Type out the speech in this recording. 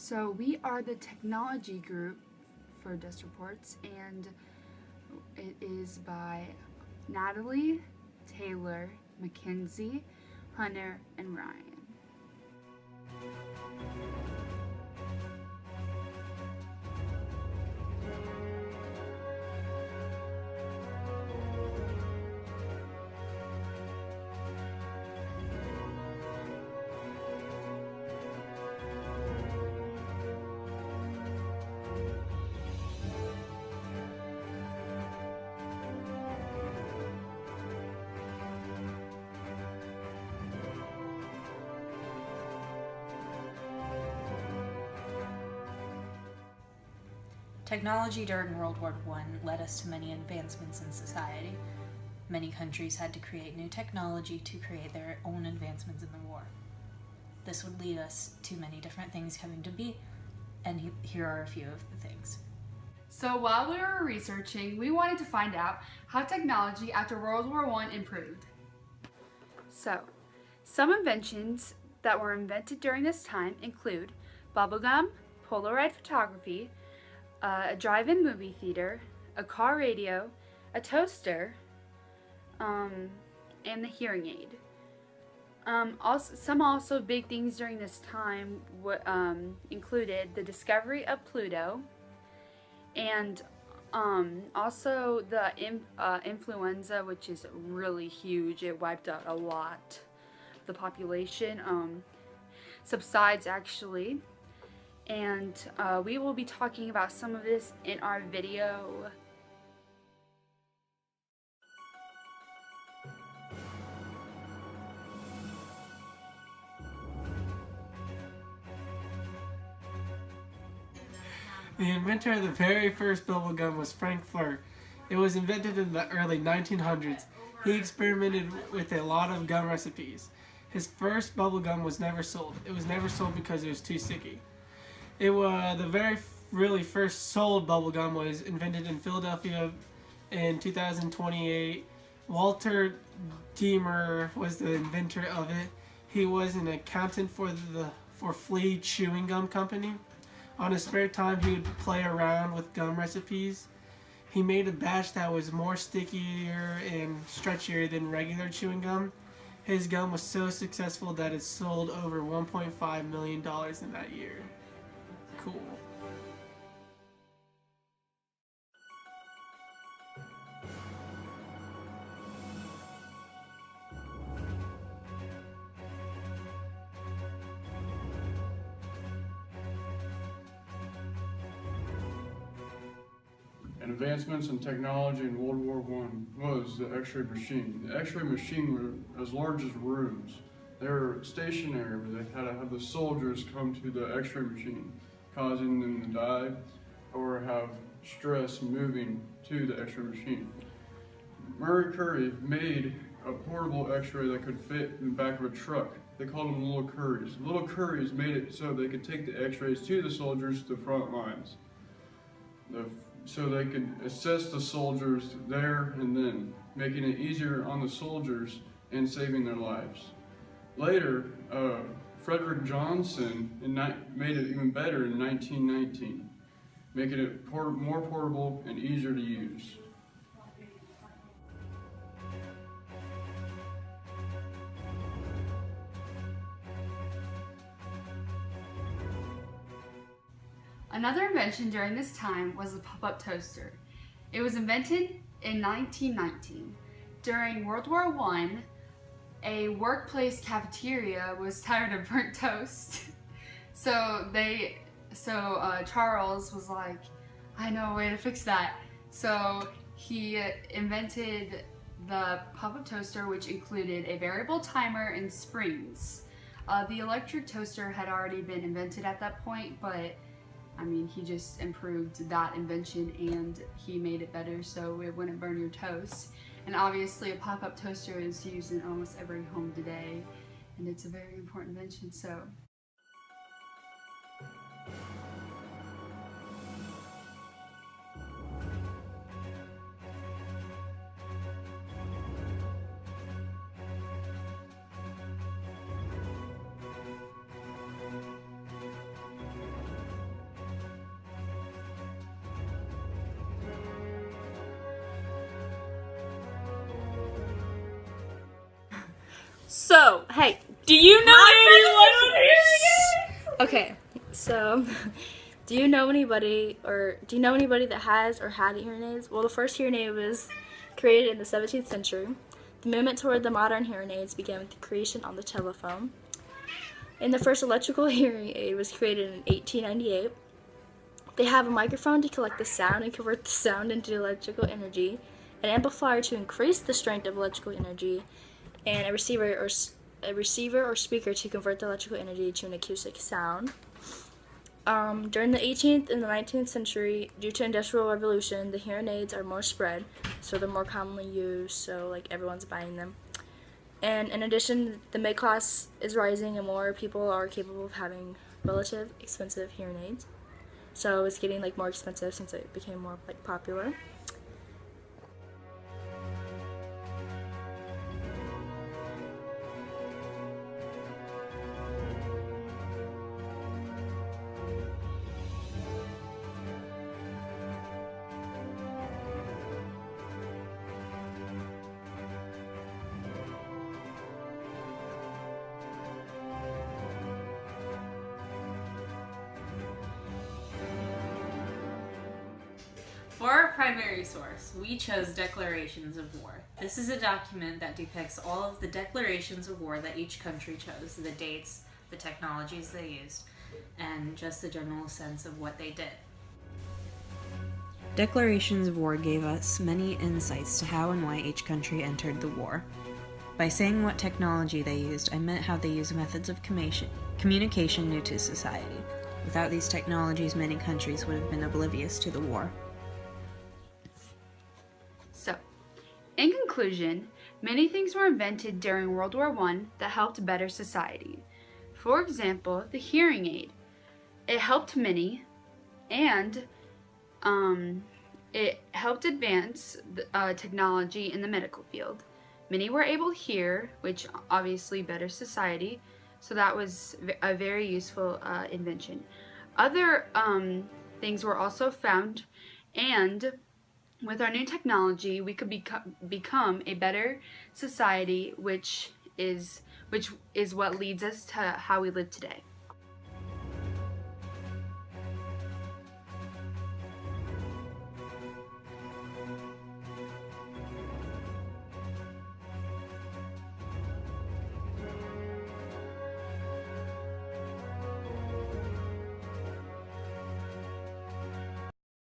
So we are the technology group for Dust Reports, and it is by Natalie, Taylor, Mackenzie, Hunter, and Ryan. Technology during World War I led us to many advancements in society. Many countries had to create new technology to create their own advancements in the war. This would lead us to many different things coming to be, and here are a few of the things. So while we were researching, we wanted to find out how technology after World War I improved. So, some inventions that were invented during this time include bubblegum, Polaroid photography, a drive-in movie theater, a car radio, a toaster, and the hearing aid. Also big things during this time included the discovery of Pluto, and also the influenza, which is really huge. It wiped out a lot of the population. Subsides actually. And we will be talking about some of this in our video. The inventor of the very first bubblegum was Frank Flirt. It was invented in the early 1900s. He experimented with a lot of gum recipes. His first bubblegum was never sold. It was never sold because it was too sticky. It was the very really first sold bubblegum was invented in Philadelphia in 2028. Walter Deemer was the inventor of it. He was an accountant for Flea Chewing Gum Company. On his spare time, he would play around with gum recipes. He made a batch that was more stickier and stretchier than regular chewing gum. His gum was so successful that it sold over $1.5 million in that year. Cool. And advancements in technology in World War I was the X-ray machine. The X-ray machine was as large as rooms. They were stationary, where they had to have the soldiers come to the X-ray machine, causing them to die or have stress moving to the X-ray machine. Murray Curry made a portable X-ray that could fit in the back of a truck. They called them Little Curries. Little Curries made it so they could take the X-rays to the soldiers to the front lines, so they could assess the soldiers there and then, making it easier on the soldiers and saving their lives. Later, Frederick Johnson made it even better in 1919, making it more portable and easier to use. Another invention during this time was the pop-up toaster. It was invented in 1919. During World War I, a workplace cafeteria was tired of burnt toast. So Charles was like, I know a way to fix that. So he invented the pop-up toaster, which included a variable timer and springs. The electric toaster had already been invented at that point, but I mean, he just improved that invention and he made it better so it wouldn't burn your toast. And obviously a pop-up toaster is used in almost every home today, and it's a very important invention. So So, hey, do you know anyone? Okay, so do you know anybody that has or had hearing aids? Well, the first hearing aid was created in the 17th century. The movement toward the modern hearing aids began with the creation on the telephone. And the first electrical hearing aid was created in 1898. They have a microphone to collect the sound and convert the sound into electrical energy, an amplifier to increase the strength of electrical energy, and a receiver or speaker to convert the electrical energy to an acoustic sound. During the 18th and the 19th century, due to Industrial Revolution, the hearing aids are more spread, so they're more commonly used, so like everyone's buying them. And in addition, the mid class is rising and more people are capable of having relative expensive hearing aids. So it's getting like more expensive since it became more like popular. For our primary source, we chose Declarations of War. This is a document that depicts all of the declarations of war that each country chose, the dates, the technologies they used, and just the general sense of what they did. Declarations of War gave us many insights to how and why each country entered the war. By saying what technology they used, I meant how they used methods of communication new to society. Without these technologies, many countries would have been oblivious to the war. So, in conclusion, many things were invented during World War I that helped better society. For example, the hearing aid. It helped many, and it helped advance technology in the medical field. Many were able to hear, which obviously better society, so that was a very useful invention. Other things were also found, and with our new technology, we could become a better society, which is what leads us to how we live today.